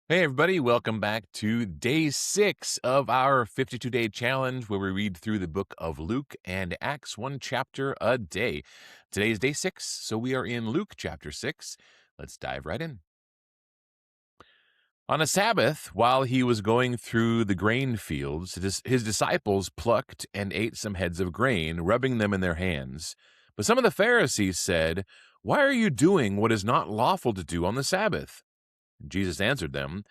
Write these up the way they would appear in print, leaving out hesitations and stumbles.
Hey, everybody, welcome back to day 6 of our 52-day challenge where we read through the book of Luke and Acts, one chapter a day. Today is day 6, so we are in Luke chapter 6. Let's dive right in. On a Sabbath, while he was going through the grain fields, his disciples plucked and ate some heads of grain, rubbing them in their hands. But some of the Pharisees said, "Why are you doing what is not lawful to do on the Sabbath?" Jesus answered them,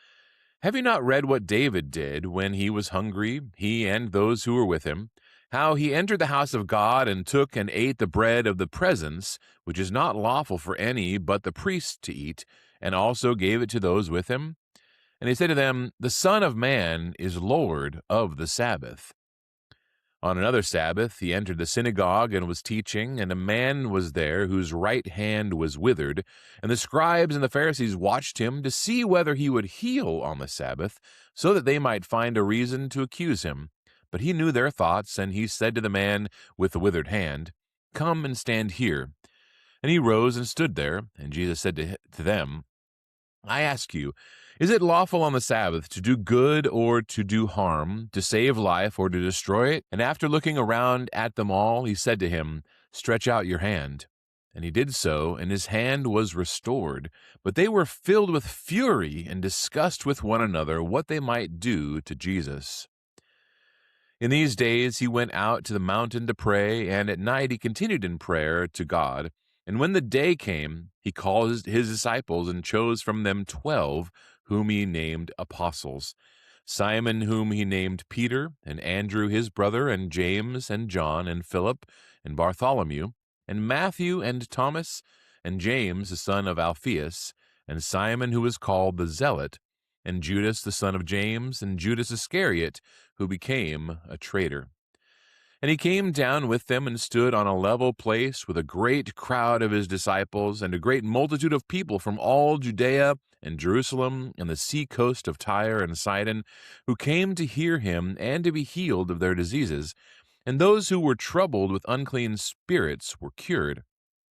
"Have you not read what David did when he was hungry, he and those who were with him? How he entered the house of God and took and ate the bread of the presence, which is not lawful for any but the priests to eat, and also gave it to those with him? And he said to them, The Son of Man is Lord of the Sabbath." On another Sabbath, he entered the synagogue and was teaching, and a man was there whose right hand was withered. And the scribes and the Pharisees watched him to see whether he would heal on the Sabbath, so that they might find a reason to accuse him. But he knew their thoughts, and he said to the man with the withered hand, "Come and stand here." And he rose and stood there, and Jesus said to them, "I ask you, is it lawful on the Sabbath to do good or to do harm, to save life or to destroy it?" And after looking around at them all, he said to him, "Stretch out your hand." And he did so, and his hand was restored. But they were filled with fury and discussed with one another what they might do to Jesus. In these days he went out to the mountain to pray, and at night he continued in prayer to God. And when the day came, he called his disciples and chose from them 12, whom he named apostles: Simon, whom he named Peter, and Andrew his brother, and James, and John, and Philip, and Bartholomew, and Matthew, and Thomas, and James the son of Alphaeus, and Simon who was called the Zealot, and Judas the son of James, and Judas Iscariot, who became a traitor. And he came down with them and stood on a level place with a great crowd of his disciples and a great multitude of people from all Judea and Jerusalem and the sea coast of Tyre and Sidon, who came to hear him and to be healed of their diseases. And those who were troubled with unclean spirits were cured.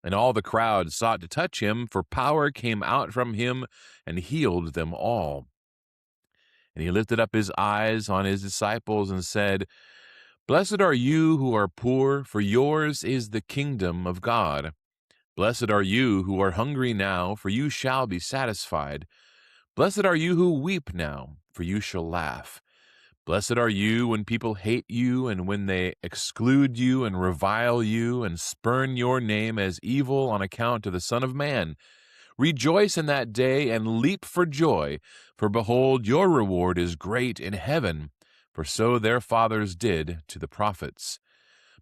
And all the crowd sought to touch him, for power came out from him and healed them all. And he lifted up his eyes on his disciples and said, "Blessed are you who are poor, for yours is the kingdom of God. Blessed are you who are hungry now, for you shall be satisfied. Blessed are you who weep now, for you shall laugh. Blessed are you when people hate you, and when they exclude you and revile you and spurn your name as evil on account of the Son of Man. Rejoice in that day and leap for joy, for behold, your reward is great in heaven, for so their fathers did to the prophets.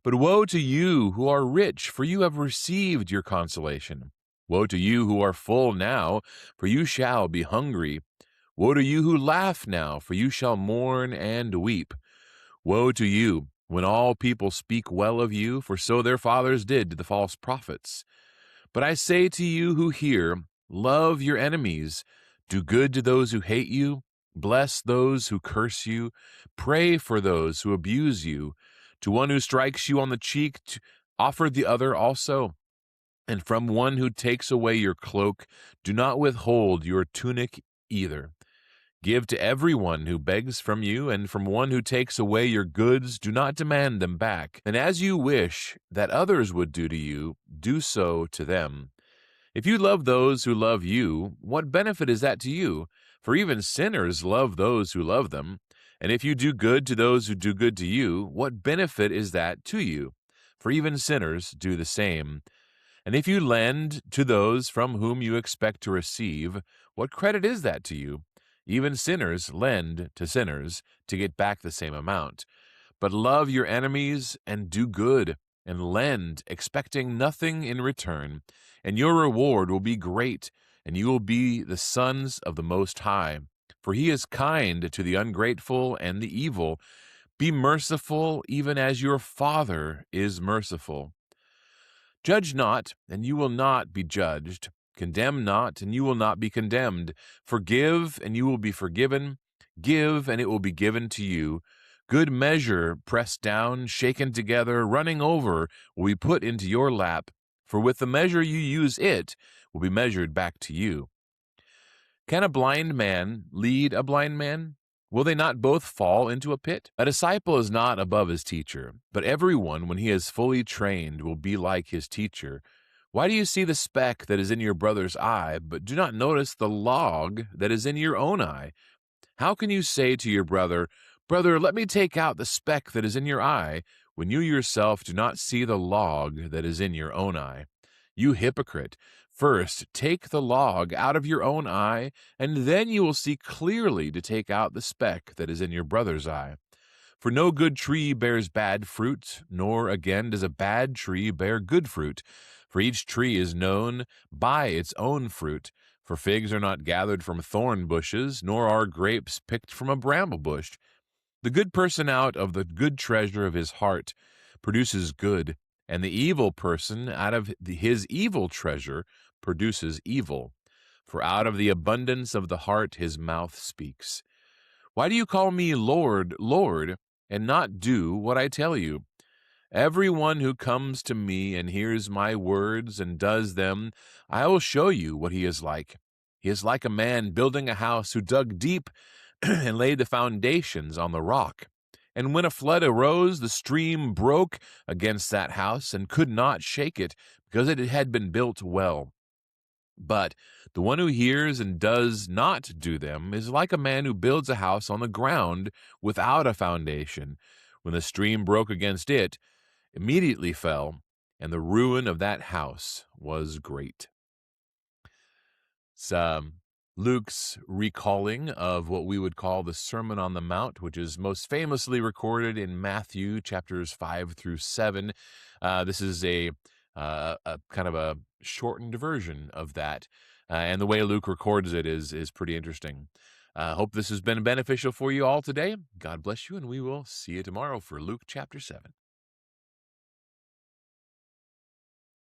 But woe to you who are rich, for you have received your consolation. Woe to you who are full now, for you shall be hungry. Woe to you who laugh now, for you shall mourn and weep. Woe to you when all people speak well of you, for so their fathers did to the false prophets. But I say to you who hear, love your enemies, do good to those who hate you, bless those who curse you, pray for those who abuse you. To one who strikes you on the cheek, offer the other also. And from one who takes away your cloak, do not withhold your tunic either. Give to everyone who begs from you, and from one who takes away your goods, do not demand them back. And as you wish that others would do to you, do so to them. If you love those who love you, what benefit is that to you? For even sinners love those who love them. And if you do good to those who do good to you, what benefit is that to you? For even sinners do the same. And if you lend to those from whom you expect to receive, what credit is that to you? Even sinners lend to sinners to get back the same amount. But love your enemies and do good, and lend, expecting nothing in return, and your reward will be great, and you will be the sons of the Most High. For he is kind to the ungrateful and the evil. Be merciful, even as your Father is merciful. Judge not, and you will not be judged. Condemn not, and you will not be condemned. Forgive, and you will be forgiven. Give, and it will be given to you. Good measure, pressed down, shaken together, running over, will be put into your lap. For with the measure you use, it will be measured back to you. Can a blind man lead a blind man? Will they not both fall into a pit? A disciple is not above his teacher, but everyone, when he is fully trained, will be like his teacher. Why do you see the speck that is in your brother's eye, but do not notice the log that is in your own eye? How can you say to your brother, Brother, let me take out the speck that is in your eye, when you yourself do not see the log that is in your own eye? You hypocrite, first take the log out of your own eye, and then you will see clearly to take out the speck that is in your brother's eye. For no good tree bears bad fruit, nor again does a bad tree bear good fruit. For each tree is known by its own fruit. For figs are not gathered from thorn bushes, nor are grapes picked from a bramble bush. The good person out of the good treasure of his heart produces good, and the evil person out of his evil treasure produces evil. For out of the abundance of the heart his mouth speaks. Why do you call me Lord, Lord, and not do what I tell you? Everyone who comes to me and hears my words and does them, I will show you what he is like. He is like a man building a house who dug deep and laid the foundations on the rock. And when a flood arose, the stream broke against that house and could not shake it, because it had been built well. But the one who hears and does not do them is like a man who builds a house on the ground without a foundation. When the stream broke against it, immediately fell, and the ruin of that house was great. It's Luke's recalling of what we would call the Sermon on the Mount, which is most famously recorded in Matthew chapters 5 through 7. This is a kind of a shortened version of that, and the way Luke records it is pretty interesting. Hope this has been beneficial for you all today. God bless you, and we will see you tomorrow for Luke chapter 7.